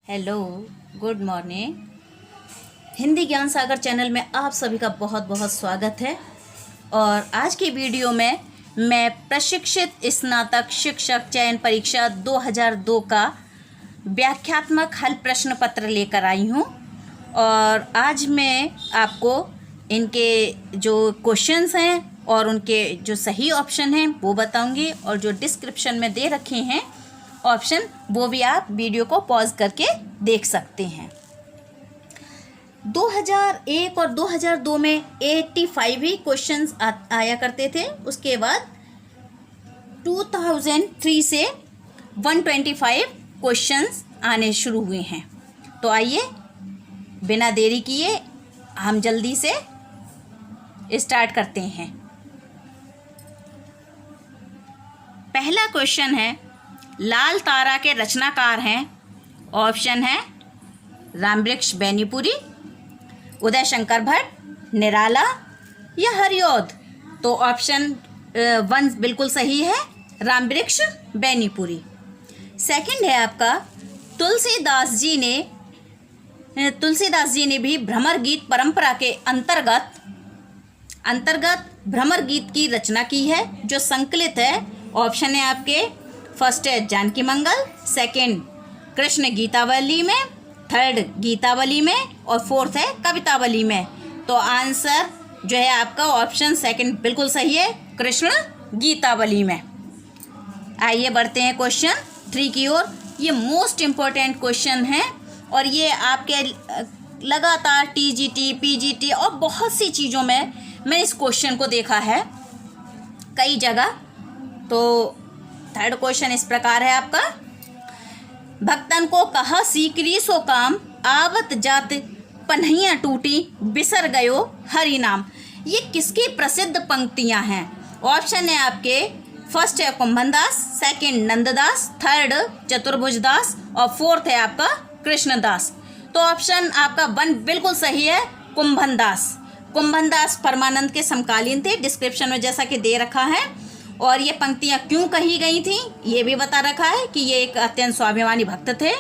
Hello, good morning. Hindi ज्ञान सागर channel में आप सभी का बहुत बहुत स्वागत है। और आज की वीडियो में मैं प्रशिक्षित स्नातक शिक्षक चयन परीक्षा 2002 का व्याख्यात्मक हल प्रश्न पत्र लेकर आई हूँ। और आज मैं आपको इनके जो क्वेश्चंस हैं और उनके जो सही ऑप्शन हैं वो बताऊंगी, और जो डिस्क्रिप्शन में दे रखे हैं ऑप्शन वो भी आप वीडियो को पॉज करके देख सकते हैं। 2001 और 2002 में 85 ही क्वेश्चंस आया करते थे। उसके बाद 2003 से 125 क्वेश्चंस आने शुरू हुए हैं। तो आइए बिना देरी किए हम जल्दी से स्टार्ट करते हैं। पहला क्वेश्चन है, लाल तारा के रचनाकार हैं। ऑप्शन है रामवृक्ष बैनीपुरी, उदय शंकर भट्ट, निराला या हरिऔध। तो ऑप्शन 1 बिल्कुल सही है, रामवृक्ष बैनीपुरी। सेकंड है आपका, तुलसीदास जी ने भी भ्रमर गीत परंपरा के अंतर्गत भ्रमर गीत की रचना की है, जो संकलित है। ऑप्शन है आपके, फर्स्ट है जानकी मंगल, सेकंड कृष्ण गीतावली में, थर्ड गीतावली में और फोर्थ है कवितावली में। तो आंसर जो है आपका ऑप्शन सेकंड बिल्कुल सही है, कृष्ण गीतावली में। आइए बढ़ते हैं क्वेश्चन 3 की ओर। ये मोस्ट इम्पोर्टेंट क्वेश्चन है और ये आपके लगातार टीजीटी, पीजीटी और बहुत सी चीज़ों में मैं इस क्वेश्चन को देखा है कई जगह। तो थर्ड क्वेश्चन इस प्रकार है आपका, भक्तन को कहा सीकरी सो काम, आवत जात पन्हिया टूटी, बिसर गयो हरि नाम। ये किसकी प्रसिद्ध पंक्तियां हैं? ऑप्शन है आपके, फर्स्ट है कुंभनदास, सेकंड नंददास, थर्ड चतुर्भुजदास और फोर्थ है आपका कृष्णदास। तो ऑप्शन आपका 1 बिल्कुल सही है, कुंभनदास। कुंभनदास परमानंद के समकालीन थे, डिस्क्रिप्शन में जैसा कि दे रखा है। और ये पंक्तियाँ क्यों कही गई थी ये भी बता रखा है कि ये एक अत्यंत स्वाभिमानी भक्त थे।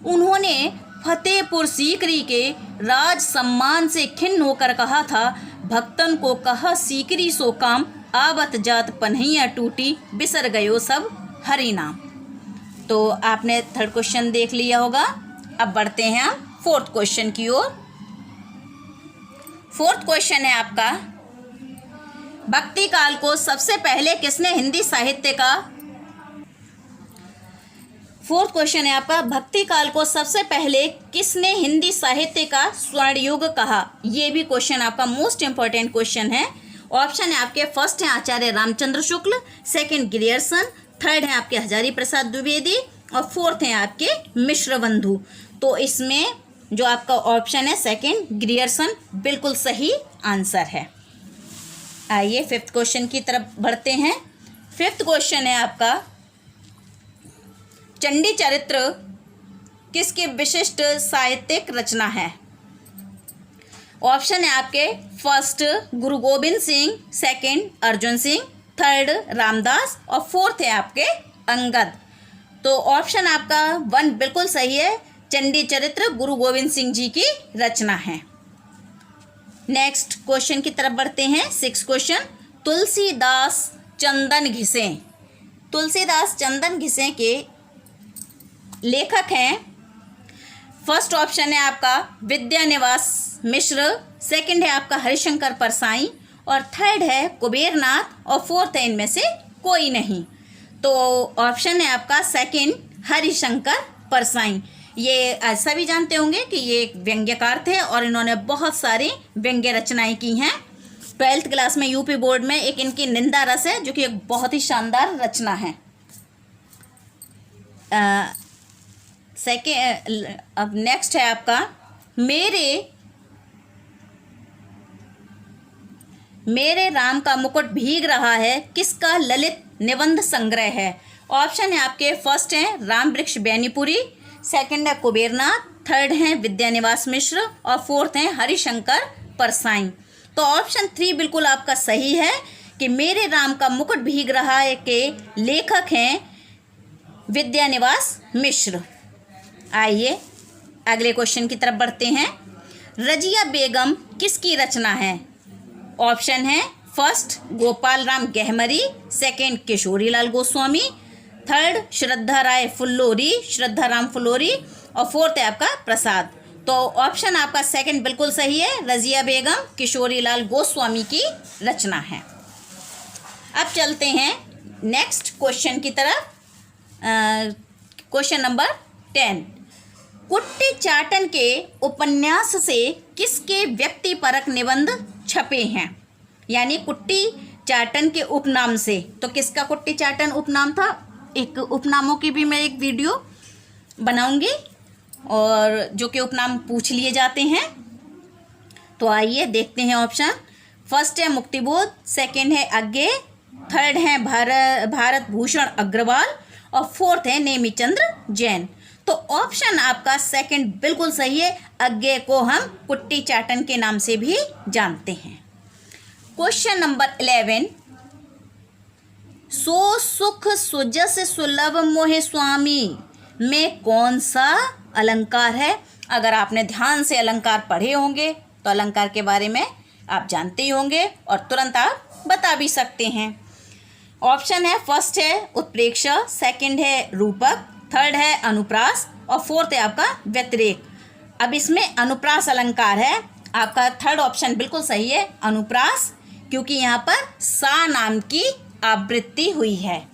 उन्होंने फतेहपुर सीकरी के राज सम्मान से खिन्न होकर कहा था, भक्तन को कहा सीकरी सो काम, आवत जात पन्हिया टूटी, बिसर गयो सब हरि नाम। तो आपने थर्ड क्वेश्चन देख लिया होगा। अब बढ़ते हैं हम फोर्थ क्वेश्चन की ओर। फोर्थ क्वेश्चन है आपका, भक्ति काल को सबसे पहले किसने हिंदी साहित्य का फोर्थ क्वेश्चन है आपका, भक्ति काल को सबसे पहले किसने हिंदी साहित्य का स्वर्ण युग कहा? ये भी क्वेश्चन आपका मोस्ट इंपॉर्टेंट क्वेश्चन है। ऑप्शन है आपके, फर्स्ट है आचार्य Ramchandra Shukla, second Grierson, third है आपके हजारी प्रसाद द्विवेदी और फोर्थ है आपके मिश्र बंधु। तो इसमें जो आपका ऑप्शन है सेकंड ग्रियर्सन बिल्कुल सही आंसर है। आइए फिफ्थ क्वेश्चन की तरफ बढ़ते हैं। फिफ्थ क्वेश्चन है आपका, चंडी चरित्र किसकी विशिष्ट साहित्यिक रचना है? ऑप्शन है आपके, फर्स्ट गुरु गोविंद सिंह, सेकंड अर्जुन सिंह, थर्ड रामदास और फोर्थ है आपके अंगद। तो ऑप्शन आपका 1 बिल्कुल सही है, चंडी चरित्र गुरु गोविंद सिंह जी की रचना है। नेक्स्ट क्वेश्चन की तरफ बढ़ते हैं। 6 क्वेश्चन, तुलसीदास चंदन घिसें। तुलसीदास चंदन घिसें के लेखक हैं। फर्स्ट ऑप्शन है आपका विद्यानिवास मिश्र, सेकंड है आपका हरिशंकर परसाई और थर्ड है कुबेरनाथ और फोर्थ है इनमें से कोई नहीं। तो ऑप्शन है आपका सेकंड हरिशंकर परसाई। ये सभी जानते होंगे कि ये एक व्यंग्यकार थे और इन्होंने बहुत सारी व्यंग्य रचनाएं की हैं। 12th क्लास में यूपी बोर्ड में एक इनकी निंदा रस है, जो कि एक बहुत ही शानदार रचना है। अब नेक्स्ट है आपका, मेरे राम का मुकुट भीग रहा है किसका ललित निबंध संग्रह है? ऑप्शन है आपके, फर्स्ट है रामवृक्ष बैनीपुरी, सेकंड है कुबेरनाथ, थर्ड है विद्यानिवास मिश्र और फोर्थ है हरिशंकर परसाई। तो ऑप्शन 3 बिल्कुल आपका सही है कि मेरे राम का मुकुट भीग रहा है के लेखक हैं विद्यानिवास मिश्र। आइए अगले क्वेश्चन की तरफ बढ़ते हैं। रजिया बेगम किसकी रचना है? ऑप्शन है first Gopal Ram Gahmari, second Kishori Lal Goswami, third श्रद्धा राय फुल्लोरी, श्रद्धा राम फुल्लोरी, और फोर्थ है आपका प्रसाद। तो ऑप्शन आपका सेकंड बिल्कुल सही है, रजिया बेगम किशोरी लाल गोस्वामी की रचना है। अब चलते हैं नेक्स्ट क्वेश्चन की तरफ। क्वेश्चन नंबर 10, कुट्टी चाटन के उपन्यास से किसके व्यक्तिपरक निबंध छपे हैं? यानी कुट्टी चाटन के उपनाम से, तो किसका कुट्टी चाटन उपनाम था? एक उपनामों की भी मैं एक वीडियो बनाऊंगी और जो कि उपनाम पूछ लिए जाते हैं। तो आइए देखते हैं ऑप्शन। फर्स्ट है मुक्तिबोध, सेकंड है अज्ञे, थर्ड है भारत भूषण अग्रवाल, और फोर्थ है नेमीचंद्र जैन। तो ऑप्शन आपका सेकंड बिल्कुल सही है, अज्ञे को हम कुट्टी चाटन के नाम से भी जानते हैं। क्वेश्चन नंबर 11, सो सुख सुजस सुलभ मोहे स्वामी में कौन सा अलंकार है? अगर आपने ध्यान से अलंकार पढ़े होंगे तो अलंकार के बारे में आप जानते ही होंगे और तुरंत आप बता भी सकते हैं। ऑप्शन है फर्स्ट है उत्प्रेक्ष, सेकंड है रूपक, थर्ड है अनुप्रास, और फोर्थ है आपका व्यतिरेक। अब इसमें अनुप्रास अलंकार है, आपका थर्ड ऑप्शन बिल्कुल सही है, अनुप्रास, क्योंकि यहाँ पर सा नाम की आवृत्ति हुई है।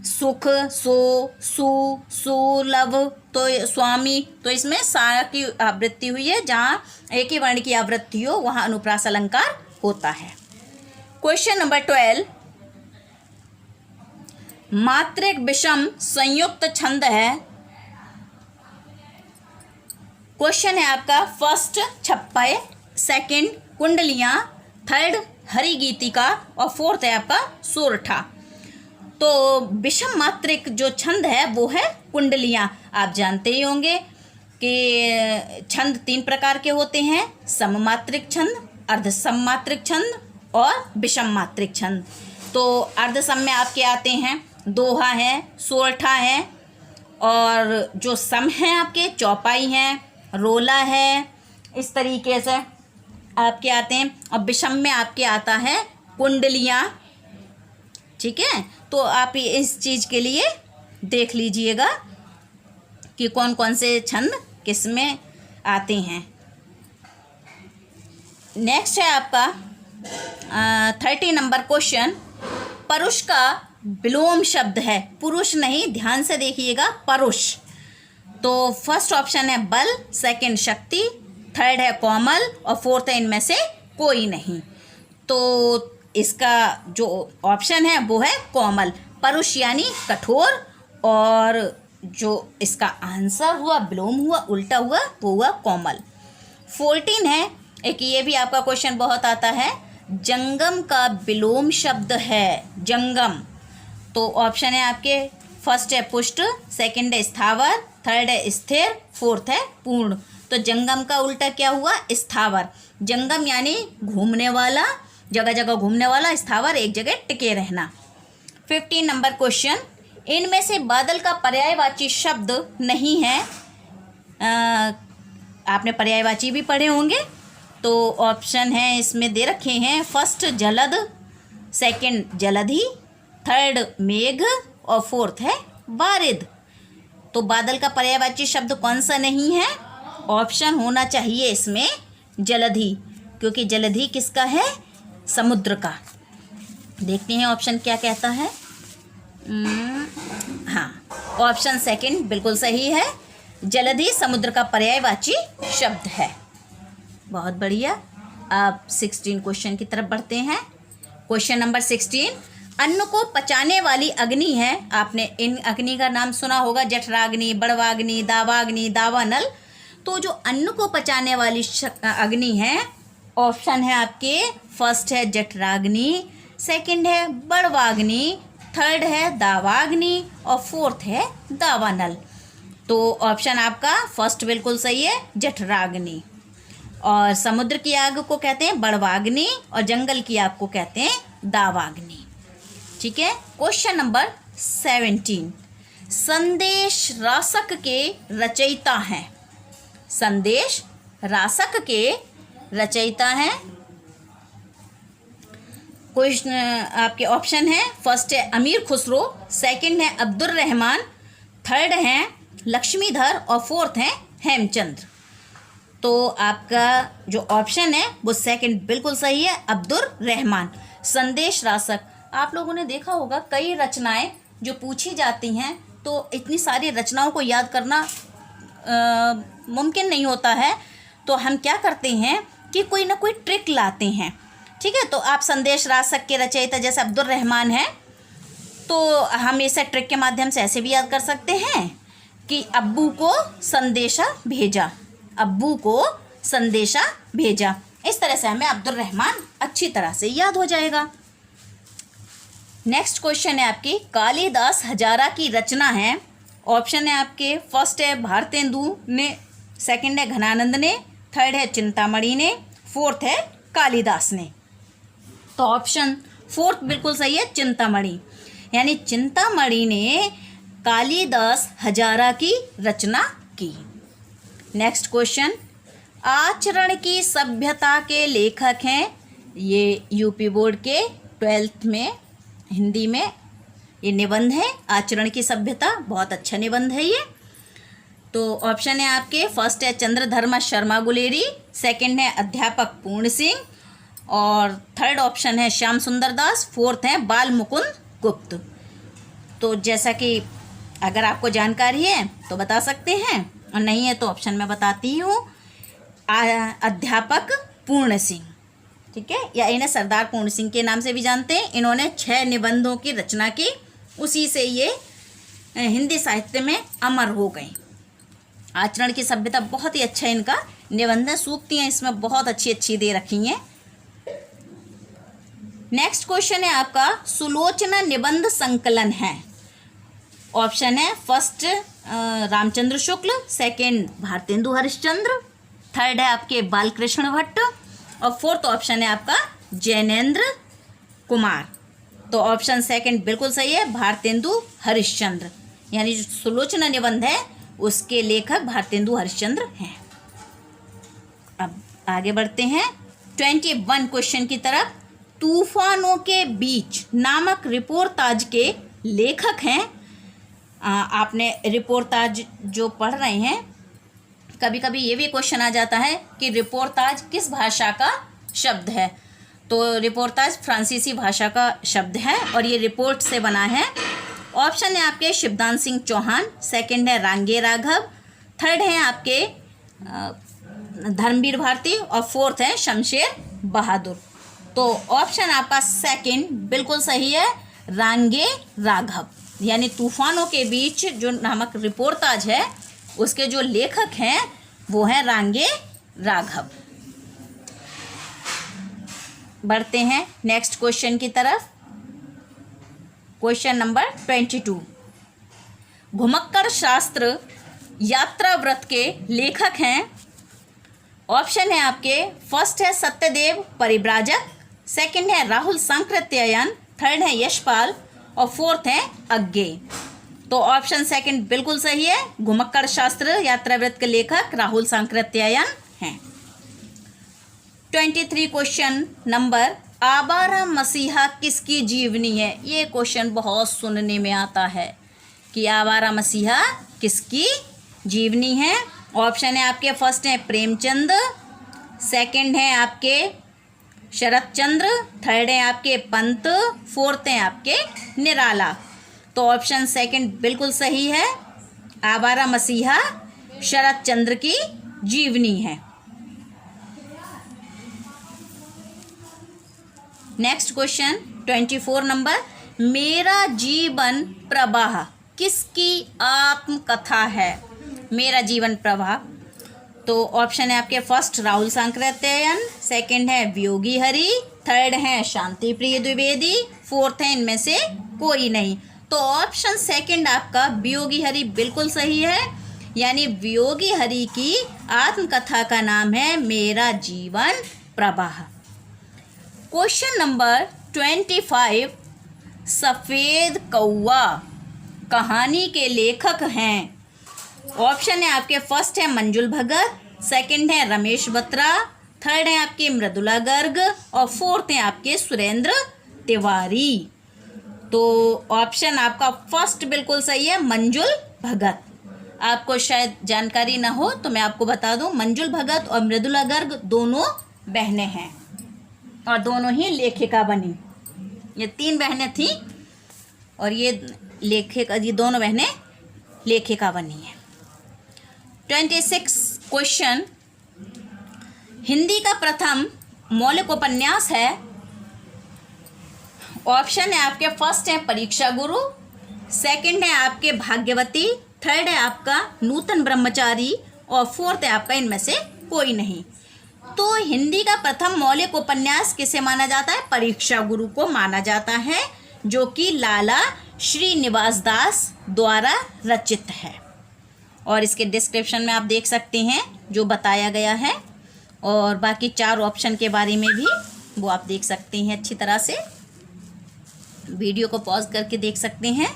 सुख, सो, सु, सुलभ, तो स्वामी, तो इसमें सा की आवृत्ति हुई है। जहाँ एक ही वर्ण की आवृत्ति हो वहाँ अनुप्रास अलंकार होता है। क्वेश्चन नंबर 12, मात्रिक विषम संयुक्त छंद है। क्वेश्चन है आपका फर्स्ट छप्पय, सेकंड कुंडलियां, थर्ड हरिगीतिका, और फोर्थ है आपका सोरठा। तो विषम मात्रिक जो छंद है वो है कुंडलियां। आप जानते ही होंगे कि छंद 3 प्रकार के होते हैं, सममात्रिक छंद, अर्धसममात्रिक छंद और विषम मात्रिक छंद। तो अर्धसम में आपके आते हैं दोहा है, सोरठा है, और जो सम हैं आपके चौपाई हैं, रोला है, इस तरीके से आपके आते हैं। और विषम में आपके आता है कुंडलियाँ। ठीक है, तो आप इस चीज़ के लिए देख लीजिएगा कि कौन कौन से छंद किस में आते हैं। नेक्स्ट है आपका 30 नंबर क्वेश्चन, परुष का विलोम शब्द है, पुरुष नहीं, ध्यान से देखिएगा, परुष। तो फर्स्ट ऑप्शन है बल, सेकंड शक्ति, थर्ड है कोमल, और फोर्थ है इनमें से कोई नहीं। तो इसका जो ऑप्शन है वो है कोमल। परुष यानी कठोर, और जो इसका आंसर हुआ विलोम हुआ, उल्टा हुआ, वो हुआ कोमल। 14 है, एक ये भी आपका क्वेश्चन बहुत आता है, जंगम का विलोम शब्द है जंगम। तो ऑप्शन है आपके फर्स्ट है पुष्ट, सेकंड है स्थावर, थर्ड है स्थिर, फोर्थ है पूर्ण। तो जंगम का उल्टा क्या हुआ? स्थावर। जंगम यानी घूमने वाला, जगह जगह घूमने वाला, स्थावर एक जगह टिके रहना। 15 नंबर क्वेश्चन, इनमें से बादल का पर्यायवाची शब्द नहीं है। आपने पर्यायवाची भी पढ़े होंगे। तो ऑप्शन है इसमें दे रखे हैं, फर्स्ट जलद, सेकंड जलधि, थर्ड मेघ, और फोर्थ है बारिद। तो बादल का पर्यायवाची शब्द कौन सा नहीं है? ऑप्शन होना चाहिए इसमें जलधि, क्योंकि जलधि किसका है? समुद्र का। देखते हैं ऑप्शन क्या कहता है। हाँ, ऑप्शन सेकंड बिल्कुल सही है, जलधि समुद्र का पर्यायवाची शब्द है। बहुत बढ़िया। अब 16 क्वेश्चन की तरफ बढ़ते हैं। क्वेश्चन नंबर 16, अन्न को पचाने वाली अग्नि है। आपने इन अग्नि का नाम सुना होगा, जठराग्नि, बड़वाग्नि, दावाग्नि, दावानल। तो जो अन्न को पचाने वाली अग्नि है, ऑप्शन है आपके फर्स्ट है जठराग्नि, सेकंड है बड़वाग्नि, थर्ड है दावाग्नि, और फोर्थ है दावानल। तो ऑप्शन आपका फर्स्ट बिल्कुल सही है, जठराग्नि। और समुद्र की आग को कहते हैं बड़वाग्नि, और जंगल की आग को कहते हैं दावाग्नि। ठीक है। क्वेश्चन नंबर 17, संदेश रासक के रचयिता हैं। संदेश रासक के रचयिता हैं? क्वेश्चन आपके ऑप्शन है, फर्स्ट है अमीर खुसरो, सेकंड है अब्दुल रहमान, थर्ड है लक्ष्मीधर और फोर्थ है हेमचंद्र। तो आपका जो ऑप्शन है वो सेकंड बिल्कुल सही है, अब्दुल रहमान। संदेश रासक, आप लोगों ने देखा होगा कई रचनाएं जो पूछी जाती हैं तो इतनी सारी रचनाओं को याद करना मुमकिन नहीं होता है, तो हम क्या करते हैं कि कोई ना कोई ट्रिक लाते हैं। ठीक है, तो आप संदेश रासक के रचयिता जैसे अब्दुल रहमान है, तो हम इसे ट्रिक के माध्यम से ऐसे भी याद कर सकते हैं कि अब्बू को संदेशा भेजा, अब्बू को संदेशा भेजा। इस तरह से हमें अब्दुल रहमान अच्छी तरह से याद हो जाएगा। नेक्स्ट क्वेश्चन है आपकी, कालिदास हजारा की रचना है। ऑप्शन है आपके, फर्स्ट है भारतेंदु ने, सेकंड है घनानंद ने, थर्ड है चिंतामणि ने, फोर्थ है कालिदास ने। तो ऑप्शन फोर्थ बिल्कुल सही है, चिंतामणि, यानी चिंतामणि ने कालिदास हजारा की रचना की। नेक्स्ट क्वेश्चन, आचरण की सभ्यता के लेखक हैं। ये यूपी बोर्ड के 12th में हिंदी में ये निबंध है, आचरण की सभ्यता, बहुत अच्छा निबंध है ये। तो ऑप्शन है आपके, फर्स्ट है चंद्रधर्मा शर्मा गुलेरी, सेकंड है अध्यापक पूर्ण सिंह और थर्ड ऑप्शन है श्याम सुंदर दास, फोर्थ है बाल मुकुंद गुप्त। तो जैसा कि अगर आपको जानकारी है तो बता सकते हैं और नहीं है तो ऑप्शन में बताती हूँ, अध्यापक पूर्ण सिंह। ठीक है, या इन्हें सरदार पूर्ण सिंह के नाम से भी जानते हैं। इन्होंने 6 निबंधों की रचना की, उसी से ये हिंदी साहित्य में अमर हो गए। आचरण की सभ्यता बहुत ही अच्छा इनका निबंध है, सूक्तियाँ इसमें बहुत अच्छी अच्छी दे रखी हैं। नेक्स्ट क्वेश्चन है आपका, सुलोचना निबंध संकलन है। ऑप्शन है, first Ramchandra Shukla, second Bharatendu Harishchandra, third है आपके बालकृष्ण भट्ट और फोर्थ ऑप्शन है आपका जैनेन्द्र कुमार। तो ऑप्शन सेकंड बिल्कुल सही है, भारतेंदु हरिश्चंद्र, यानी जो सुलोचना निबंध है उसके लेखक भारतेंदु हरिश्चंद्र हैं। अब आगे बढ़ते हैं 21 क्वेश्चन की तरफ। तूफानों के बीच नामक रिपोर्टाज के लेखक हैं। आपने रिपोर्टाज जो पढ़ रहे हैं, कभी कभी ये भी क्वेश्चन आ जाता है कि रिपोर्टाज किस भाषा का शब्द है। तो रिपोर्टाज फ्रांसीसी भाषा का शब्द है और ये रिपोर्ट से बना है। ऑप्शन है आपके शिवदान सिंह चौहान, सेकंड है रांगे राघव, थर्ड है आपके धर्मवीर भारती और फोर्थ है शमशेर बहादुर। तो ऑप्शन आपका सेकंड बिल्कुल सही है, रांगे राघव, यानी तूफानों के बीच जो नामक रिपोर्टाज है उसके जो लेखक हैं वो हैं रांगे राघव। बढ़ते हैं नेक्स्ट क्वेश्चन की तरफ। क्वेश्चन नंबर 22, घुमक्कड़ शास्त्र यात्रा व्रत के लेखक हैं। ऑप्शन है आपके, फर्स्ट है सत्यदेव परिव्राजक, सेकंड है राहुल सांकृत्यायन, थर्ड है यशपाल और फोर्थ है अज्ञेय। तो ऑप्शन सेकंड बिल्कुल सही है, घुमक्कड़ शास्त्र यात्राव्रत के लेखक राहुल सांकृत्यायन हैं। 23 क्वेश्चन नंबर, आवारा मसीहा किसकी जीवनी है। ये क्वेश्चन बहुत सुनने में आता है कि आवारा मसीहा किसकी जीवनी है। ऑप्शन है आपके, फर्स्ट है प्रेमचंद, सेकंड है आपके शरत चंद्र, थर्ड है आपके पंत, फोर्थ है आपके निराला। तो ऑप्शन सेकंड बिल्कुल सही है, आवारा मसीहा शरत चंद्र की जीवनी है। नेक्स्ट क्वेश्चन 24 नंबर, मेरा जीवन प्रवाह किसकी आत्मकथा है। मेरा जीवन प्रवाह, तो ऑप्शन है आपके, फर्स्ट राहुल सांकृत्यायन, सेकंड है वियोगी हरि, थर्ड है शांति प्रिय द्विवेदी, फोर्थ है इनमें से कोई नहीं। तो ऑप्शन सेकंड आपका वियोगी हरि बिल्कुल सही है, यानी वियोगी हरि की आत्मकथा का नाम है मेरा जीवन प्रवाह। क्वेश्चन नंबर 25, सफ़ेद कौवा कहानी के लेखक हैं। ऑप्शन है आपके फर्स्ट है मंजुल भगत, सेकंड है रमेश बत्रा, थर्ड है आपके मृदुला गर्ग और फोर्थ है आपके सुरेंद्र तिवारी। तो ऑप्शन आपका फर्स्ट बिल्कुल सही है, मंजुल भगत। आपको शायद जानकारी ना हो तो मैं आपको बता दूं, मंजुल भगत और मृदुला गर्ग दोनों बहनें हैं और दोनों ही लेखिका बनी। ये 3 बहनें थीं और ये दोनों बहनें लेखिका बनी हैं। 26 क्वेश्चन, हिंदी का प्रथम मौलिक उपन्यास है। ऑप्शन है आपके फर्स्ट है परीक्षा गुरु, सेकंड है आपके भाग्यवती, थर्ड है आपका नूतन ब्रह्मचारी और फोर्थ है आपका इनमें से कोई नहीं। तो हिंदी का प्रथम मौलिक उपन्यास किसे माना जाता है? परीक्षा गुरु को माना जाता है, जो कि लाला श्रीनिवास दास द्वारा रचित है। और इसके डिस्क्रिप्शन में आप देख सकते हैं जो बताया गया है, और बाकी 4 ऑप्शन के बारे में भी वो आप देख सकते हैं अच्छी तरह से, वीडियो को पॉज करके देख सकते हैं।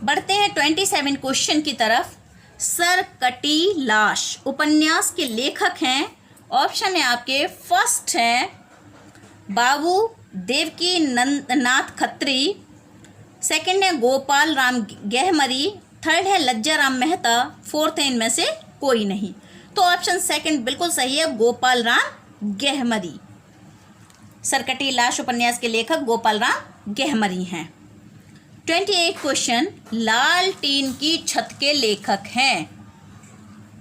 बढ़ते हैं 27 क्वेश्चन की तरफ। सरकटी लाश उपन्यास के लेखक हैं। ऑप्शन है आपके फर्स्ट है बाबू देवकी नाथ खत्री, सेकंड है गोपाल राम गहमरी, थर्ड है लज्जा राम मेहता, फोर्थ है इनमें से कोई नहीं। तो ऑप्शन सेकंड बिल्कुल सही है, गोपाल राम गहमरी। सरकटी लाश उपन्यास के लेखक गोपाल राम गहमरी हैं। 28 क्वेश्चन, लालटीन की छत के लेखक हैं।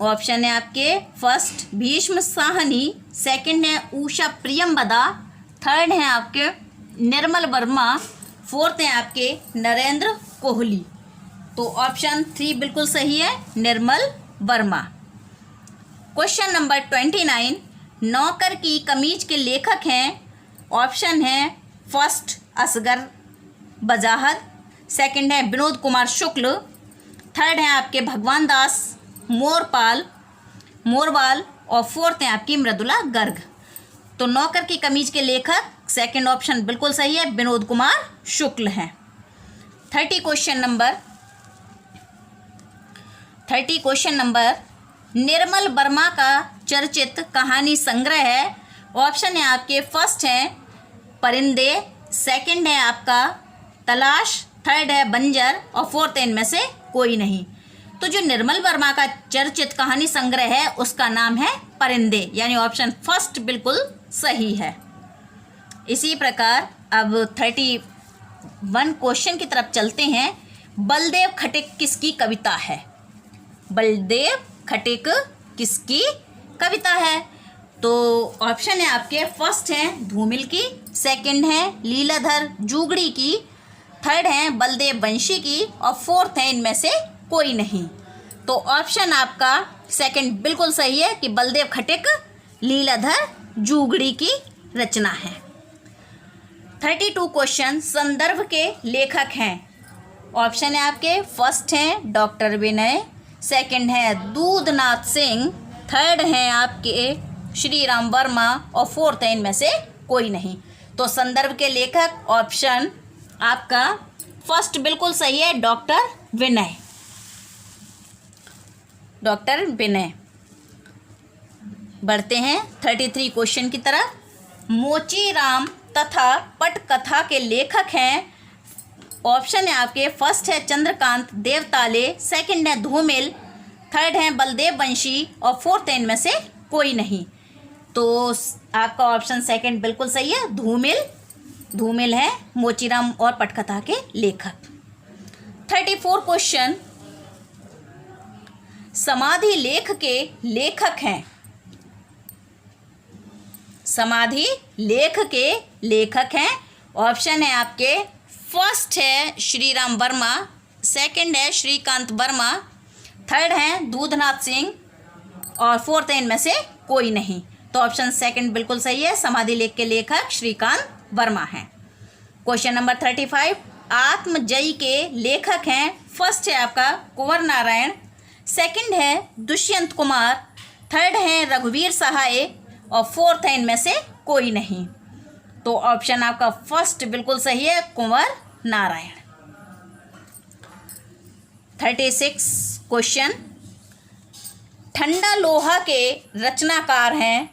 ऑप्शन है आपके फर्स्ट भीष्म साहनी, सेकंड है उषा प्रियंवदा, थर्ड है आपके निर्मल वर्मा, फोर्थ है आपके नरेंद्र कोहली। तो ऑप्शन 3 बिल्कुल सही है, निर्मल वर्मा। क्वेश्चन नंबर 29, नौकर की कमीज के लेखक हैं। ऑप्शन है फर्स्ट असगर बजाहत, सेकंड है विनोद कुमार शुक्ल, थर्ड है आपके भगवान दास मोरवाल और फोर्थ है आपकी मृदुला गर्ग। तो नौकर की कमीज के लेखक सेकंड ऑप्शन बिल्कुल सही है, विनोद कुमार शुक्ल हैं। 30 क्वेश्चन नंबर निर्मल वर्मा का चर्चित कहानी संग्रह है। ऑप्शन है आपके फर्स्ट है परिंदे, सेकंड है आपका तलाश, थर्ड है बंजर और फोर्थ है इनमें से कोई नहीं। तो जो निर्मल वर्मा का चर्चित कहानी संग्रह है उसका नाम है परिंदे, यानी ऑप्शन फर्स्ट बिल्कुल सही है। इसी प्रकार अब 31 क्वेश्चन की तरफ चलते हैं। बलदेव खटिक किसकी कविता है? बलदेव खटिक किसकी कविता है? तो ऑप्शन है आपके फर्स्ट है धूमिल की, सेकंड है लीलाधर जुगड़ी की, थर्ड है बलदेव वंशी की और फोर्थ है इनमें से कोई नहीं। तो ऑप्शन आपका सेकंड बिल्कुल सही है कि बलदेव खटिक लीलाधर जुगड़ी की रचना है। 32 क्वेश्चन, संदर्भ के लेखक हैं। ऑप्शन है आपके फर्स्ट हैं डॉक्टर विनय, सेकंड है दूधनाथ सिंह, थर्ड है आपके श्री राम वर्मा और फोर्थ है इनमें से कोई नहीं। तो संदर्भ के लेखक ऑप्शन आपका फर्स्ट बिल्कुल सही है, डॉक्टर विनय। बढ़ते हैं 33 क्वेश्चन की तरफ। मोचीराम तथा पटकथा के लेखक हैं। ऑप्शन है आपके फर्स्ट है चंद्रकांत देवताले, सेकंड है धूमिल, थर्ड है बलदेव वंशी और फोर्थ है इनमें से कोई नहीं। तो आपका ऑप्शन सेकंड बिल्कुल सही है, धूमिल है मोचीराम और पटकथा के लेखक। 34 क्वेश्चन, समाधि लेख के लेखक हैं। समाधि लेख के लेखक हैं। ऑप्शन है आपके फर्स्ट है श्री राम वर्मा, सेकंड है श्रीकांत वर्मा, थर्ड है दूधनाथ सिंह और फोर्थ है इनमें से कोई नहीं। तो ऑप्शन सेकंड बिल्कुल सही है, समाधि लेख के लेखक श्रीकांत वर्मा हैं। क्वेश्चन नंबर 35, आत्मजयी के लेखक हैं। फर्स्ट है आपका कुंवर नारायण, सेकंड है दुष्यंत कुमार, थर्ड है रघुवीर सहाय और फोर्थ है इनमें से कोई नहीं। तो ऑप्शन आपका फर्स्ट बिल्कुल सही है, कुंवर नारायण। 36 क्वेश्चन, ठंडा लोहा के रचनाकार हैं,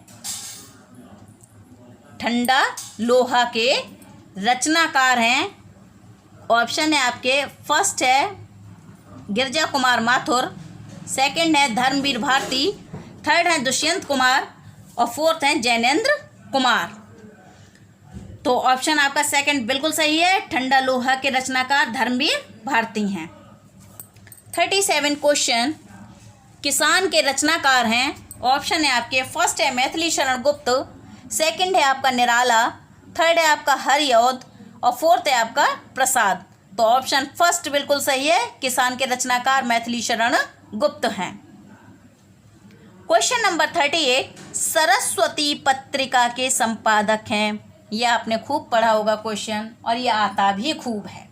ठंडा लोहा के रचनाकार हैं। ऑप्शन है आपके, फर्स्ट है गिरजा कुमार माथुर, सेकंड है धर्मवीर भारती, थर्ड है दुष्यंत कुमार और फोर्थ है जैनेन्द्र कुमार। तो ऑप्शन आपका सेकंड बिल्कुल सही है, ठंडा लोहा के रचनाकार धर्मवीर भारती हैं। 37 क्वेश्चन, किसान के रचनाकार हैं। ऑप्शन है आपके, फर्स्ट है मैथिली शरण गुप्त, सेकंड है आपका निराला, थर्ड है आपका हरिऔध और फोर्थ है आपका प्रसाद। तो ऑप्शन फर्स्ट बिल्कुल सही है, किसान के रचनाकार मैथिली शरण गुप्त हैं। क्वेश्चन नंबर 38, सरस्वती पत्रिका के संपादक हैं। यह आपने खूब पढ़ा होगा क्वेश्चन और यह आता भी खूब है।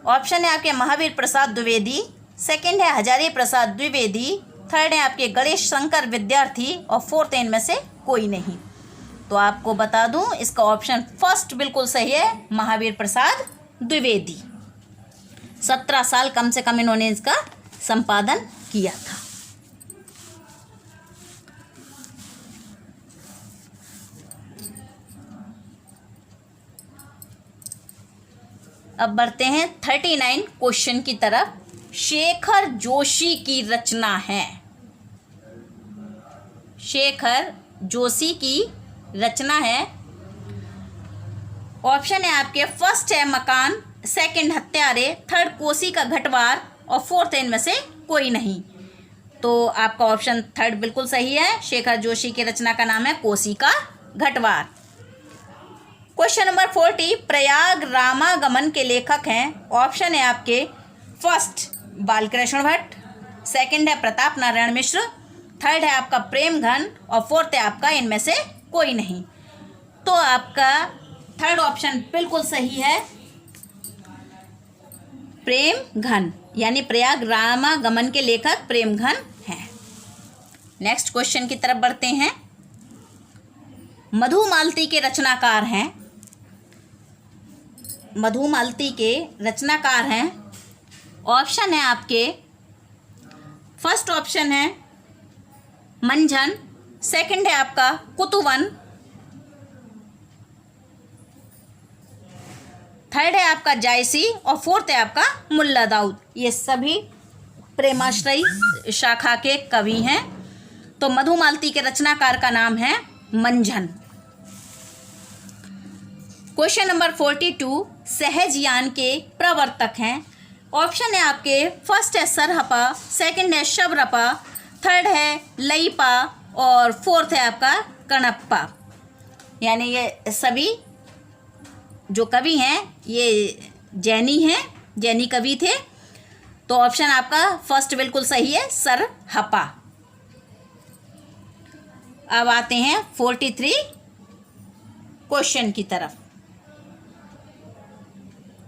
ऑप्शन है आपके महावीर प्रसाद द्विवेदी, सेकंड है हजारी प्रसाद द्विवेदी, थर्ड है आपके गणेश शंकर विद्यार्थी और फोर्थ इनमें से कोई नहीं। तो आपको बता दूं, इसका ऑप्शन फर्स्ट बिल्कुल सही है, महावीर प्रसाद द्विवेदी। 17 साल कम से कम इन्होंने इसका संपादन किया था। अब बढ़ते हैं 39 क्वेश्चन की तरफ। शेखर जोशी की रचना है, शेखर जोशी की रचना है। ऑप्शन है आपके, फर्स्ट है मकान, सेकंड हत्यारे, थर्ड कोसी का घटवार और फोर्थ इनमें से कोई नहीं। तो आपका ऑप्शन थर्ड बिल्कुल सही है, शेखर जोशी की रचना का नाम है कोसी का घटवार। क्वेश्चन नंबर 40, प्रयाग रामागमन के लेखक हैं। ऑप्शन है आपके, फर्स्ट बालकृष्ण भट्ट, सेकंड है प्रताप नारायण मिश्र, थर्ड है आपका प्रेमघन और फोर्थ है आपका इनमें से कोई नहीं। तो आपका थर्ड ऑप्शन बिल्कुल सही है, प्रेमघन, यानी प्रयाग रामागमन के लेखक प्रेमघन हैं। नेक्स्ट क्वेश्चन की तरफ बढ़ते हैं। मधुमालती के रचनाकार हैं, मधुमालती के रचनाकार हैं। ऑप्शन है आपके, फर्स्ट ऑप्शन है मंझन, सेकंड है आपका कुतुवन, थर्ड है आपका जायसी और फोर्थ है आपका मुल्ला दाऊद। ये सभी प्रेमाश्रयी शाखा के कवि हैं। तो मधुमालती के रचनाकार का नाम है मंझन। क्वेश्चन नंबर 42, सहजयान के प्रवर्तक हैं। ऑप्शन है आपके, फर्स्ट है सरहपा, सेकंड है शबरपा, थर्ड है लईपा और फोर्थ है आपका कणप्पा। यानी ये सभी जो कवि हैं ये जैनी हैं, जैनी कवि थे। तो ऑप्शन आपका फर्स्ट बिल्कुल सही है, सरहपा। अब आते हैं 43 क्वेश्चन की तरफ।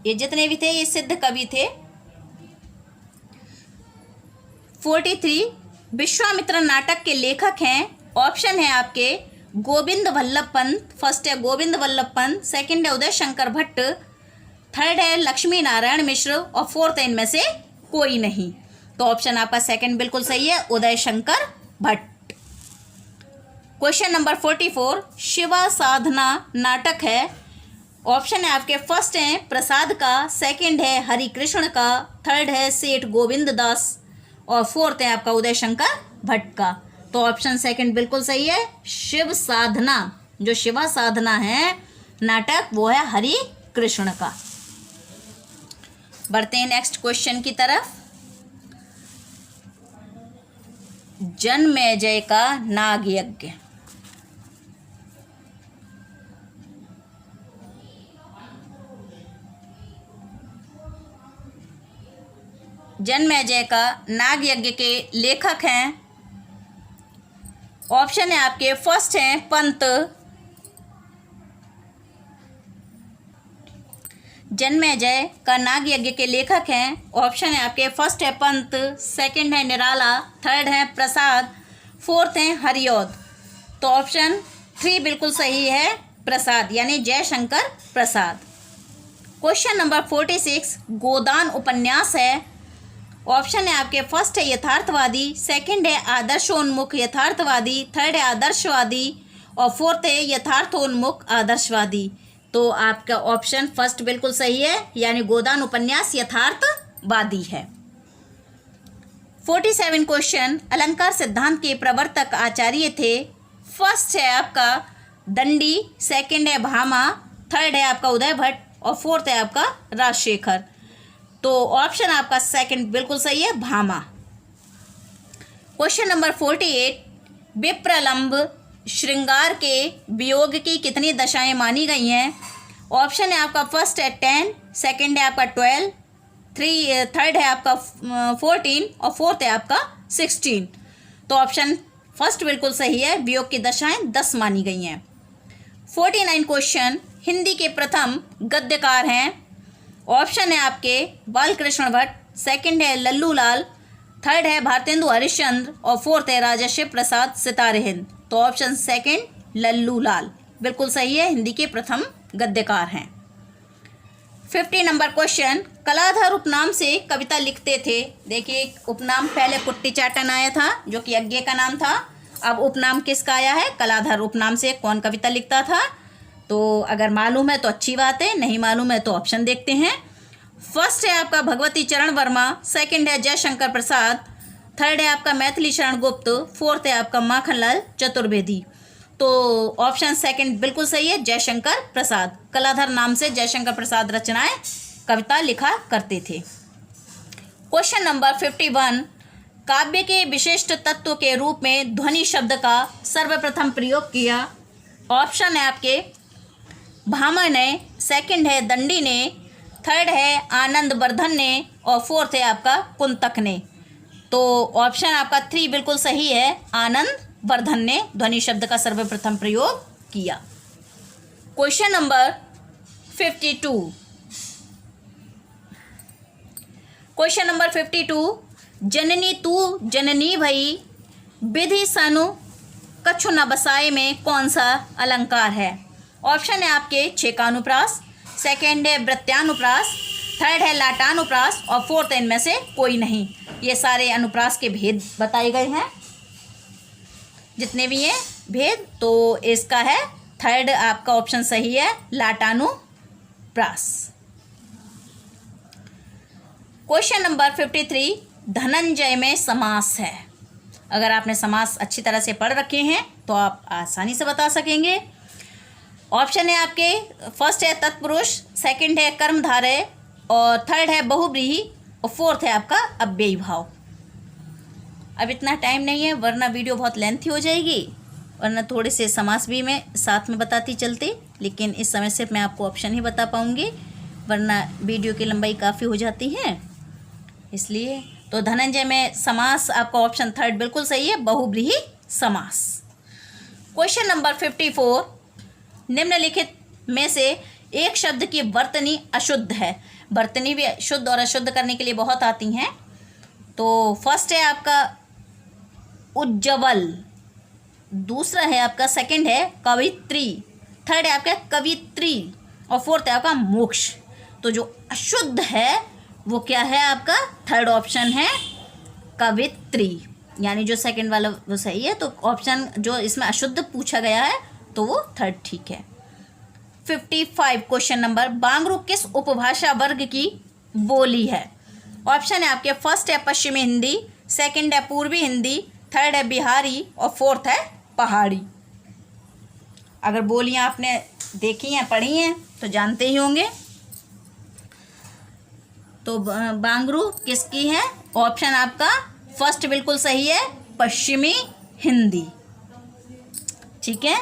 ये जितने भी थे ये सिद्ध कवि थे। 43, विश्वामित्र नाटक के लेखक हैं। ऑप्शन है आपके, गोविंद वल्लभ पंत, फर्स्ट है गोविंद वल्लभ पंत, सेकंड है उदय शंकर भट्ट, थर्ड है लक्ष्मी नारायण मिश्र और फोर्थ है इनमें से कोई नहीं। तो ऑप्शन आपका सेकंड बिल्कुल सही है, उदय शंकर भट्ट। क्वेश्चन नंबर 44, शिवा साधना नाटक है। ऑप्शन है आपके, फर्स्ट है प्रसाद का, सेकंड है हरि कृष्ण का, थर्ड है सेठ गोविंद दास और फोर्थ है आपका उदय शंकर भट्ट का। तो ऑप्शन सेकंड बिल्कुल सही है, शिव साधना, जो शिवा साधना है नाटक वो है हरि कृष्ण का। बढ़ते हैं नेक्स्ट क्वेश्चन की तरफ। जन्मेजय का नाग यज्ञ। जन्मेजय का नाग यज्ञ के लेखक हैं। ऑप्शन है आपके, फर्स्ट है पंत, जन्मेजय का नाग यज्ञ के लेखक हैं। ऑप्शन है आपके, फर्स्ट है पंत, सेकंड है निराला, थर्ड है प्रसाद, फोर्थ है हरिऔध। तो ऑप्शन 3 बिल्कुल सही है, प्रसाद, यानी जयशंकर प्रसाद। क्वेश्चन नंबर 46, गोदान उपन्यास है। ऑप्शन है आपके फर्स्ट है यथार्थवादी, सेकंड है आदर्शोन्मुख यथार्थवादी, थर्ड है आदर्शवादी और फोर्थ है यथार्थोन्मुख आदर्शवादी। तो आपका ऑप्शन फर्स्ट बिल्कुल सही है, यानी गोदान उपन्यास यथार्थवादी है। 47 क्वेश्चन, अलंकार सिद्धांत के प्रवर्तक आचार्य थे। फर्स्ट है आपका दंडी, सेकंड है भामा, थर्ड है आपका उदय भट्ट और फोर्थ है आपका राजशेखर। तो ऑप्शन आपका सेकंड बिल्कुल सही है, भामा। क्वेश्चन नंबर 48, विप्रलंब श्रृंगार के वियोग की कितनी दशाएं मानी गई हैं? ऑप्शन है आपका फर्स्ट है 10, सेकंड है आपका 12, थर्ड है आपका 14 और फोर्थ है आपका 16। तो ऑप्शन फर्स्ट बिल्कुल सही है, वियोग की दशाएं 10 मानी गई हैं। 49 क्वेश्चन, हिंदी के प्रथम गद्यकार हैं। ऑप्शन है आपके बालकृष्ण भट्ट, सेकंड है लल्लू लाल, थर्ड है भारतेंदु हरिश्चंद्र और फोर्थ है राजर्षि प्रसाद सितारे हिंद। तो ऑप्शन सेकंड लल्लू लाल बिल्कुल सही है, हिंदी के प्रथम गद्यकार हैं। 50 नंबर क्वेश्चन, कलाधर उपनाम से कविता लिखते थे। देखिए उपनाम पहले कुट्टी चाटन आया था जो कि यज्ञ का नाम था, अब उपनाम किसका आया है? कलाधर उपनाम से कौन कविता लिखता था? तो अगर मालूम है तो अच्छी बात है, नहीं मालूम है तो ऑप्शन देखते हैं। फर्स्ट है आपका भगवती चरण वर्मा, सेकंड है जयशंकर प्रसाद, थर्ड है आपका मैथिली शरण गुप्त, फोर्थ है आपका माखनलाल चतुर्वेदी। तो ऑप्शन सेकंड बिल्कुल सही है, जयशंकर प्रसाद। कलाधर नाम से जयशंकर प्रसाद रचनाएं कविता लिखा करते थे। क्वेश्चन नंबर 51, काव्य के विशिष्ट तत्व के रूप में ध्वनि शब्द का सर्वप्रथम प्रयोग किया। ऑप्शन है आपके भामा ने, सेकंड है दंडी ने, थर्ड है आनंद वर्धन ने और फोर्थ है आपका कुंतक ने। तो ऑप्शन आपका 3 बिल्कुल सही है, आनंद वर्धन ने ध्वनि शब्द का सर्वप्रथम प्रयोग किया। क्वेश्चन नंबर 52, क्वेश्चन नंबर 52, जननी तू जननी भई विधि सनु कछु न बसाए में कौन सा अलंकार है? ऑप्शन है आपके छेकानुप्रास, सेकेंड है वृत्यानुप्रास, थर्ड है लाटानुप्रास और फोर्थ इनमें से कोई नहीं। ये सारे अनुप्रास के भेद बताए गए हैं, जितने भी हैं भेद। तो इसका है थर्ड आपका ऑप्शन सही है, लाटानुप्रास। क्वेश्चन नंबर 53, धनंजय में समास है। अगर आपने समास अच्छी तरह से पढ़ रखे हैं तो आप आसानी से बता सकेंगे। ऑप्शन है आपके फर्स्ट है तत्पुरुष, सेकंड है कर्मधारय और थर्ड है बहुव्रीहि और फोर्थ है आपका अव्ययी भाव। अब इतना टाइम नहीं है वरना वीडियो बहुत लेंथी हो जाएगी, वरना थोड़े से समास भी मैं साथ में बताती चलती, लेकिन इस समय सिर्फ मैं आपको ऑप्शन ही बता पाऊँगी वरना वीडियो की लंबाई काफ़ी हो जाती है, इसलिए। तो धनंजय में समास आपका ऑप्शन थर्ड बिल्कुल सही है, बहुव्रीहि समास। क्वेश्चन नंबर 54, निम्नलिखित में से एक शब्द की वर्तनी अशुद्ध है। वर्तनी भी शुद्ध और अशुद्ध करने के लिए बहुत आती हैं। तो फर्स्ट है आपका उज्ज्वल, दूसरा है आपका सेकंड है कवित्री, थर्ड है आपका कवित्री और फोर्थ है आपका मोक्ष। तो जो अशुद्ध है वो क्या है आपका? थर्ड ऑप्शन है कवित्री, यानी जो सेकंड वाला वो सही है। तो ऑप्शन जो इसमें अशुद्ध पूछा गया है तो वो थर्ड ठीक है। 55 क्वेश्चन नंबर, बांगरू किस उपभाषा वर्ग की बोली है? ऑप्शन है आपके फर्स्ट है पश्चिमी हिंदी, सेकंड है पूर्वी हिंदी, थर्ड है बिहारी और फोर्थ है पहाड़ी। अगर बोलियां आपने देखी हैं पढ़ी हैं तो जानते ही होंगे। तो बांगरू किसकी है? ऑप्शन आपका फर्स्ट बिल्कुल सही है, पश्चिमी हिंदी। ठीक है।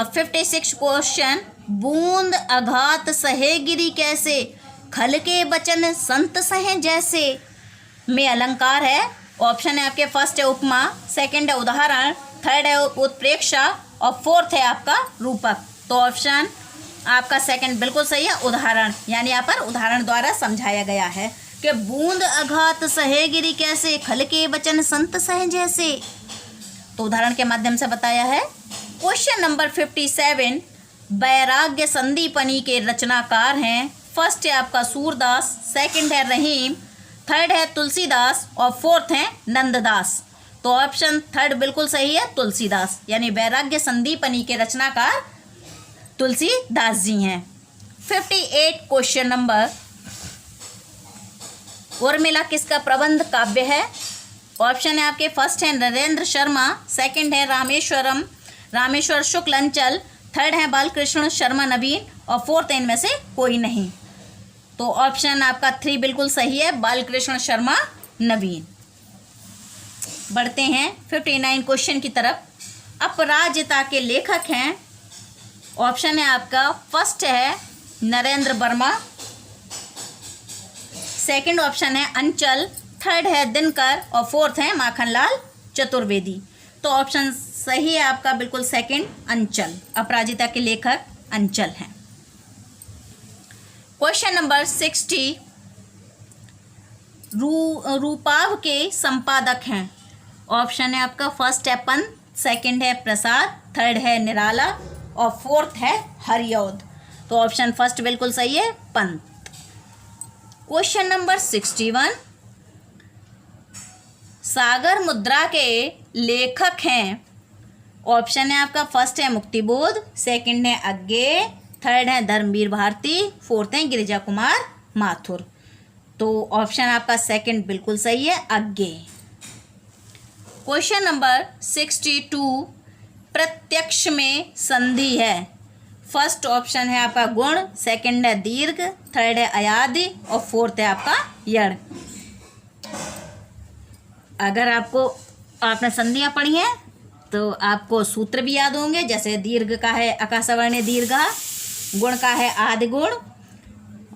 56 क्वेश्चन, बूंद अघात सहे गिरी कैसे, खल के बचन संत सहे जैसे में अलंकार है। ऑप्शन है आपके फर्स्ट है उपमा, सेकंड है उदाहरण, थर्ड है उत्प्रेक्षा और फोर्थ है आपका रूपक। तो ऑप्शन आपका सेकंड बिल्कुल सही है, उदाहरण, यानी यहाँ पर उदाहरण द्वारा समझाया गया है कि बूंद अघात सहे गिरी कैसे, खल के बचन संत सहे जैसे। तो उदाहरण के माध्यम से बताया है। क्वेश्चन नंबर 57, वैराग्य संदीपनी के रचनाकार हैं। फर्स्ट है आपका सूरदास, सेकंड है रहीम, थर्ड है तुलसीदास और फोर्थ है नंददास। तो ऑप्शन थर्ड बिल्कुल सही है, तुलसीदास, यानी वैराग्य संदीपनी के रचनाकार तुलसीदास जी हैं। 58 क्वेश्चन नंबर, उर्मिला किसका प्रबंध काव्य है? ऑप्शन है आपके फर्स्ट है नरेंद्र शर्मा, सेकंड है रामेश्वर शुक्ल अंचल, थर्ड है बालकृष्ण शर्मा नवीन और फोर्थ है इनमें से कोई नहीं। तो ऑप्शन आपका 3 बिल्कुल सही है, बालकृष्ण शर्मा नवीन। बढ़ते हैं 59 क्वेश्चन की तरफ। अपराजिता के लेखक हैं, ऑप्शन है आपका फर्स्ट है नरेंद्र वर्मा, सेकंड ऑप्शन है अंचल, थर्ड है दिनकर और फोर्थ है माखनलाल चतुर्वेदी। तो ऑप्शन सही है आपका बिल्कुल सेकंड, अंचल। अपराजिता के लेखक अंचल हैं। क्वेश्चन नंबर 60, रूपाभ के संपादक हैं। ऑप्शन है आपका फर्स्ट है पंत, सेकंड है प्रसाद, थर्ड है निराला और फोर्थ है हरिऔध। तो ऑप्शन फर्स्ट बिल्कुल सही है, पंत। क्वेश्चन नंबर 61, सागर मुद्रा के लेखक हैं। ऑप्शन है आपका फर्स्ट है मुक्तिबोध, सेकंड है अज्ञेय, थर्ड है धर्मवीर भारती, फोर्थ है गिरिजा कुमार माथुर। तो ऑप्शन आपका सेकंड बिल्कुल सही है, अज्ञेय। क्वेश्चन नंबर 62, प्रत्यक्ष में संधि है। फर्स्ट ऑप्शन है आपका गुण, सेकंड है दीर्घ, थर्ड है अयादि और फोर्थ है आपका यड़। अगर आपने संधियाँ पढ़ी हैं तो आपको सूत्र भी याद होंगे, जैसे दीर्घ का है अकासवर्णे दीर्घा, गुण का है आदि गुण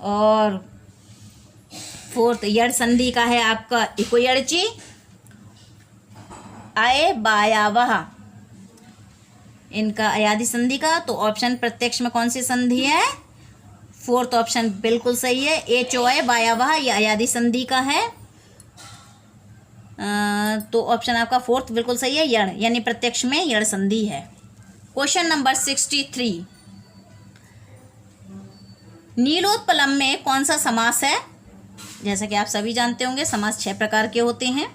और फोर्थ यड़ संधि का है आपका इको यड़ची, आय बायावह इनका अयादि संधि का। तो ऑप्शन प्रत्यक्ष में कौन सी संधि है? फोर्थ ऑप्शन बिल्कुल सही है, एचोय बायावह, यह अयादि संधि का है। तो ऑप्शन आपका फोर्थ बिल्कुल सही है, यण, यानी प्रत्यक्ष में यण संधि है। क्वेश्चन नंबर 63, नीलोत्पलम में कौन सा समास है? जैसा कि आप सभी जानते होंगे समास 6 प्रकार के होते हैं।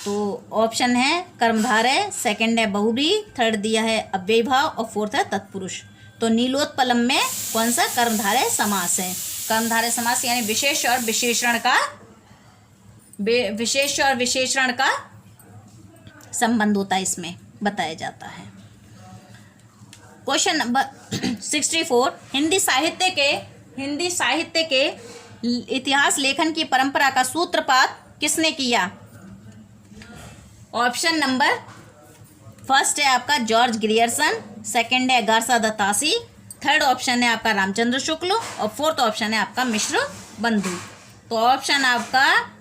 तो ऑप्शन है कर्मधारय, सेकंड है बहुव्रीहि, थर्ड दिया है अव्ययीभाव और फोर्थ है तत्पुरुष। तो नीलोत्पलम में कौन सा कर्मधारय समास है? कर्मधारय समास यानी विशेष और विशेषण का संबंध होता है, इसमें बताया जाता है। क्वेश्चन नंबर 64, हिंदी साहित्य के इतिहास लेखन की परंपरा का सूत्रपात किसने किया? ऑप्शन नंबर फर्स्ट है आपका जॉर्ज ग्रियर्सन, सेकंड है गारसा दत्तासी, थर्ड ऑप्शन है आपका रामचंद्र शुक्ल और फोर्थ ऑप्शन है आपका मिश्र बंधु। तो ऑप्शन आपका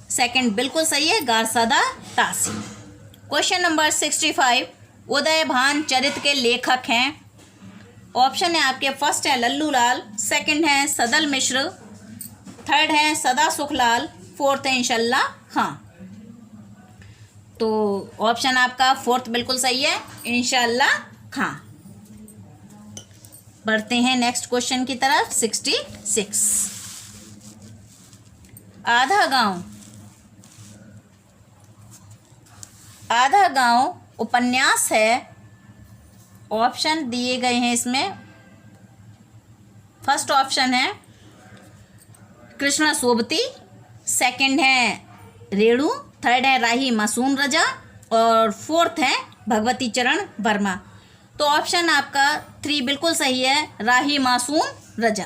सेकंड बिल्कुल सही है, गारसा दत्तासी। क्वेश्चन नंबर 65, उदयभान चरित के लेखक हैं। ऑप्शन है आपके फर्स्ट है लल्लू लाल, सेकंड है सदल मिश्र, थर्ड है सदा सुखलाल, फोर्थ है इंशाल्लाह खां। तो ऑप्शन आपका फोर्थ बिल्कुल सही है, इंशाल्लाह खां। बढ़ते हैं नेक्स्ट क्वेश्चन की तरफ। 66, आधा गांव उपन्यास है। ऑप्शन दिए गए हैं इसमें, फर्स्ट ऑप्शन है कृष्णा सोबती, सेकंड है रेणु, थर्ड है राही मासूम रजा और फोर्थ है भगवती चरण वर्मा। तो ऑप्शन आपका 3 बिल्कुल सही है, राही मासूम रजा।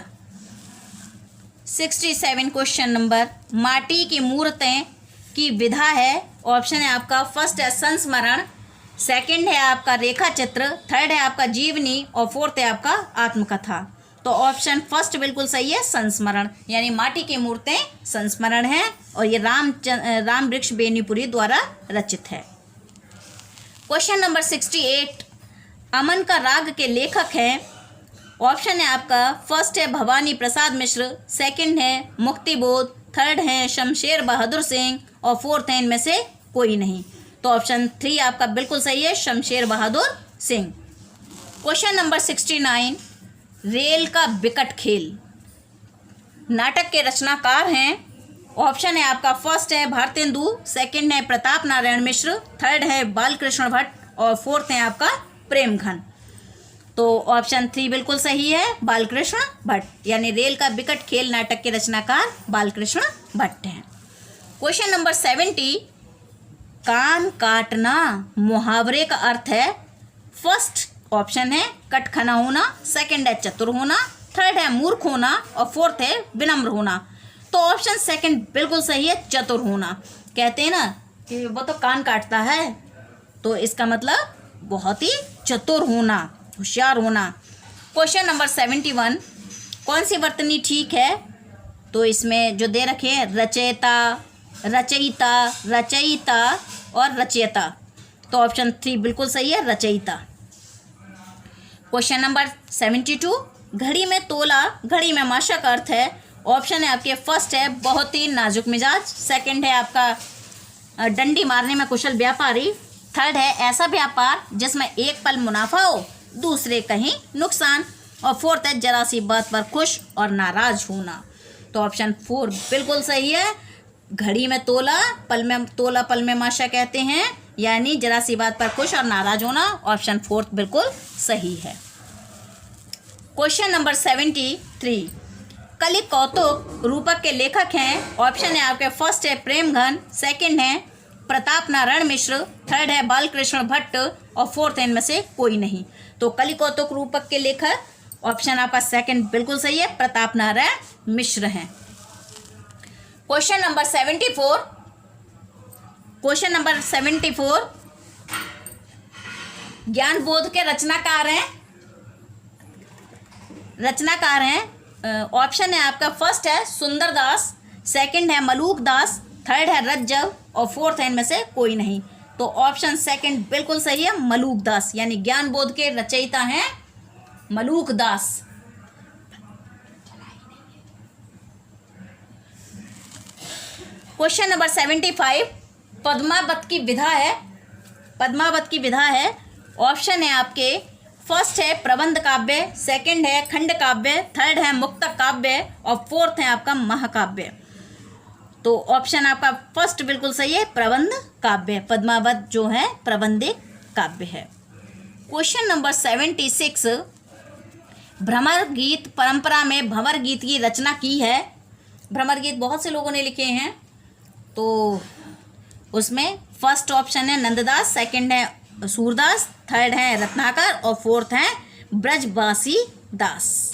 67 क्वेश्चन नंबर, माटी की मूर्तें की विधा है। ऑप्शन है आपका फर्स्ट है संस्मरण, सेकंड है आपका रेखा चित्र, थर्ड है आपका जीवनी और फोर्थ है आपका आत्मकथा। तो ऑप्शन फर्स्ट बिल्कुल सही है, संस्मरण, यानी माटी की मूर्तें संस्मरण है और ये राम वृक्ष बेनीपुरी द्वारा रचित है। क्वेश्चन नंबर 68, अमन का राग के लेखक हैं। ऑप्शन है आपका फर्स्ट है भवानी प्रसाद मिश्र, सेकंड है मुक्तिबोध, थर्ड है शमशेर बहादुर सिंह और फोर्थ है इनमें से कोई नहीं। तो ऑप्शन 3 आपका बिल्कुल सही है, Shamsher Bahadur Singh. Question number 69, rail का विकट खेल नाटक के रचनाकार हैं। ऑप्शन है आपका फर्स्ट है भारतेंदु, सेकंड है प्रताप नारायण मिश्र, थर्ड है बालकृष्ण भट्ट और फोर्थ है आपका प्रेमघन। तो ऑप्शन 3 बिल्कुल सही है, बालकृष्ण भट्ट, यानी रेल का विकट खेल नाटक के रचनाकार बालकृष्ण भट्ट हैं। क्वेश्चन नंबर 70, कान काटना मुहावरे का अर्थ है। फर्स्ट ऑप्शन है कटखना होना, सेकंड है चतुर होना, थर्ड है मूर्ख होना और फोर्थ है विनम्र होना। तो ऑप्शन सेकंड बिल्कुल सही है, चतुर होना। कहते हैं ना कि वो तो कान काटता है, तो इसका मतलब बहुत ही चतुर होना, होशियार होना। क्वेश्चन नंबर 71, कौन सी वर्तनी ठीक है? तो इसमें जो दे रखे हैं रचयिता, रचयिता, रचयिता और रचयिता, तो ऑप्शन 3 बिल्कुल सही है, रचयिता। क्वेश्चन नंबर 72, घड़ी में तोला घड़ी में माशा का अर्थ है। ऑप्शन है आपके फर्स्ट है बहुत ही नाजुक मिजाज, सेकंड है आपका डंडी मारने में कुशल व्यापारी, थर्ड है ऐसा व्यापार जिसमें एक पल मुनाफा हो दूसरे कहीं नुकसान, और फोर्थ है जरा सी बात पर खुश और नाराज होना। तो ऑप्शन 4 बिल्कुल सही है, घड़ी में तोला पल में माशा कहते हैं, यानी जरा सी बात पर खुश और नाराज होना। ऑप्शन 4 बिल्कुल सही है। क्वेश्चन नंबर 73, कलि कौतुक रूपक के लेखक हैं। ऑप्शन है आपके फर्स्ट है प्रेमघन, सेकंड है प्रताप नारायण मिश्र, थर्ड है बालकृष्ण भट्ट और फोर्थ है इनमें से कोई नहीं। तो कलि कौतुक रूपक के लेखक, ऑप्शन आपका सेकंड बिल्कुल सही है, प्रताप नारायण मिश्र हैं। क्वेश्चन नंबर 74, क्वेश्चन नंबर 74, ज्ञान बोध के रचनाकार हैं। ऑप्शन है आपका फर्स्ट है सुंदरदास, सेकंड है मलूक दास, थर्ड है रज्जव और फोर्थ है इनमें से कोई नहीं। तो ऑप्शन सेकंड बिल्कुल सही है, मलूक दास, यानी ज्ञान बोध के रचयिता हैं मलूक दास। क्वेश्चन नंबर 75, पद्मावत की विधा है। ऑप्शन है आपके फर्स्ट है प्रबंध काव्य, सेकंड है खंड काव्य, थर्ड है मुक्तक काव्य और फोर्थ है आपका महाकाव्य। तो ऑप्शन आपका फर्स्ट बिल्कुल सही है, प्रबंध काव्य। पद्मावत जो है प्रबंधिक काव्य है। क्वेश्चन नंबर 76, भ्रमर गीत परंपरा में भंवर गीत की रचना की है। भ्रमर गीत बहुत से लोगों ने लिखे हैं, तो उसमें फर्स्ट ऑप्शन है नंददास, सेकंड है सूरदास, थर्ड है रत्नाकर और फोर्थ है ब्रजवासी दास।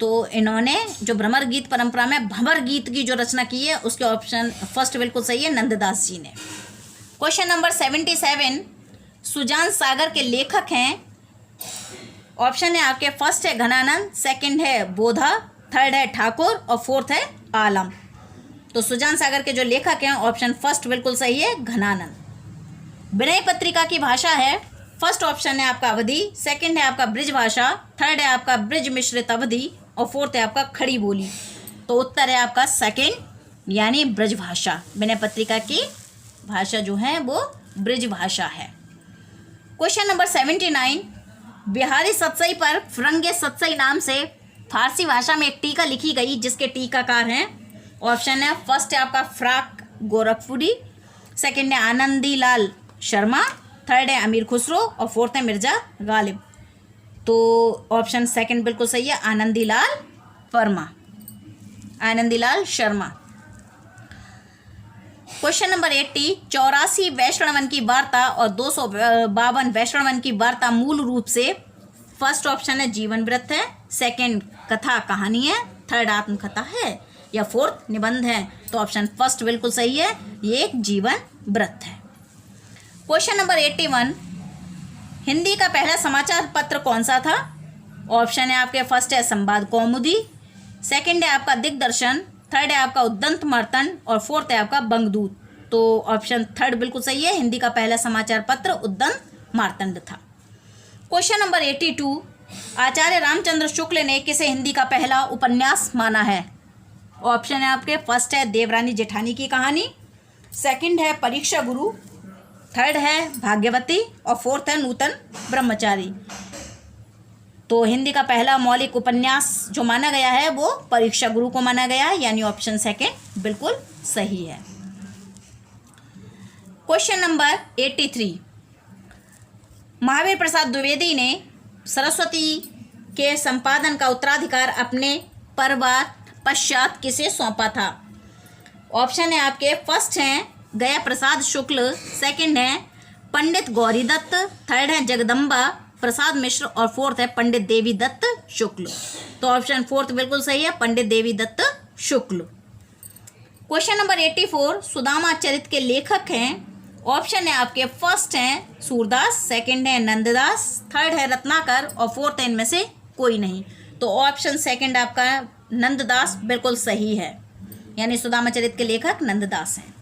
तो इन्होंने जो भ्रमर गीत परंपरा में भंवर गीत की जो रचना की है उसके ऑप्शन फर्स्ट बिल्कुल सही है, नंददास जी ने। क्वेश्चन नंबर 77, सुजान सागर के लेखक हैं। ऑप्शन है आपके फर्स्ट है घनानंद, सेकंड है बोधा, थर्ड है ठाकुर और फोर्थ है आलम। तो सुजान सागर के जो लेखक हैं ऑप्शन फर्स्ट बिल्कुल सही है, घनानंद। विनय पत्रिका की भाषा है। फर्स्ट ऑप्शन है आपका अवधी, सेकंड है आपका ब्रिज भाषा, थर्ड है आपका ब्रिज मिश्रित अवधी और फोर्थ है आपका खड़ी बोली। तो उत्तर है आपका सेकंड, यानी ब्रिज भाषा। विनय पत्रिका की भाषा जो है वो ब्रिज भाषा है। क्वेश्चन नंबर 79, बिहारी सतसई पर फिरंगे सतसई नाम से फारसी भाषा में एक टीका लिखी गई जिसके टीकाकार हैं। ऑप्शन है फर्स्ट है आपका फ्राक गोरखपुरी, सेकंड है आनंदी लाल शर्मा, थर्ड है अमीर खुसरो और फोर्थ है मिर्जा गालिब। तो ऑप्शन सेकंड बिल्कुल सही है, आनंदीलाल शर्मा। क्वेश्चन नंबर 80, 84 वैष्णवन की वार्ता और 252 वैष्णवन की वार्ता मूल रूप से फर्स्ट ऑप्शन है जीवन वृत्त है, सेकंड कथा कहानी है, थर्ड आत्मकथा है या फोर्थ निबंध है। तो ऑप्शन फर्स्ट बिल्कुल सही है, ये एक जीवन वृत्त है। क्वेश्चन नंबर 81, हिंदी का पहला समाचार पत्र कौन सा था? ऑप्शन है आपके फर्स्ट है संवाद कौमुदी, सेकंड है आपका दिग्दर्शन, थर्ड है आपका उद्दंत मार्तंड और फोर्थ है आपका बंगदूत। तो ऑप्शन थर्ड बिल्कुल सही है, हिंदी का पहला समाचार पत्र उद्दंत मार्तंड था। क्वेश्चन नंबर 82, आचार्य रामचंद्र शुक्ल ने किसे हिंदी का पहला उपन्यास माना है? ऑप्शन है आपके फर्स्ट है देवरानी जेठानी की कहानी, सेकंड है परीक्षा गुरु, थर्ड है भाग्यवती और फोर्थ है नूतन ब्रह्मचारी। तो हिंदी का पहला मौलिक उपन्यास जो माना गया है वो परीक्षा गुरु को माना गया है, यानी ऑप्शन सेकेंड बिल्कुल सही है। क्वेश्चन नंबर 83, महावीर प्रसाद द्विवेदी ने सरस्वती के संपादन का उत्तराधिकार अपने परिवार पश्चात किसे सौंपा था? ऑप्शन है आपके, फर्स्ट हैं गया प्रसाद शुक्ल, सेकंड है पंडित गौरी दत्त, थर्ड है जगदम्बा प्रसाद मिश्र और फोर्थ है पंडित देवी दत्त शुक्ल। तो ऑप्शन फोर्थ बिल्कुल सही है, पंडित देवी दत्त शुक्ल। क्वेश्चन नंबर 84, सुदामा चरित के लेखक हैं। ऑप्शन है आपके, फर्स्ट हैं सूरदास, सेकंड है नंददास, थर्ड है रत्नाकर और फोर्थ है इनमें से कोई नहीं। तो ऑप्शन सेकंड आपका नंददास बिल्कुल सही है, यानी सुदामा चरित के लेखक नंददास हैं।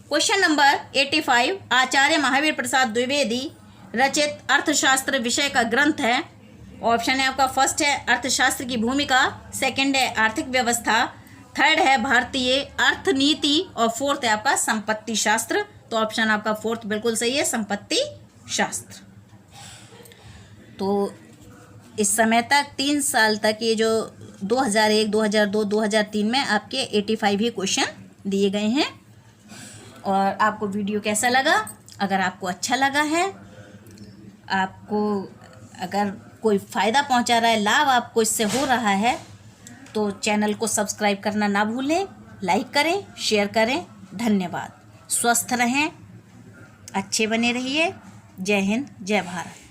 क्वेश्चन नंबर 85, आचार्य महावीर प्रसाद द्विवेदी रचित अर्थशास्त्र विषय का ग्रंथ है। ऑप्शन है आपका, फर्स्ट है अर्थशास्त्र की भूमिका, सेकंड है आर्थिक व्यवस्था, थर्ड है भारतीय अर्थनीति और फोर्थ है आपका संपत्ति शास्त्र। तो ऑप्शन आपका फोर्थ बिल्कुल सही है, संपत्ति शास्त्र। तो इस समय तक 3 साल तक ये जो 2001, 2002, 2003 में आपके 85 ही क्वेश्चन दिए गए हैं। और आपको वीडियो कैसा लगा? अगर आपको अच्छा लगा है, आपको अगर कोई फ़ायदा पहुंचा रहा है, लाभ आपको इससे हो रहा है, तो चैनल को सब्सक्राइब करना ना भूलें, लाइक करें, शेयर करें। धन्यवाद। स्वस्थ रहें, अच्छे बने रहिए। जय हिंद, जय भारत।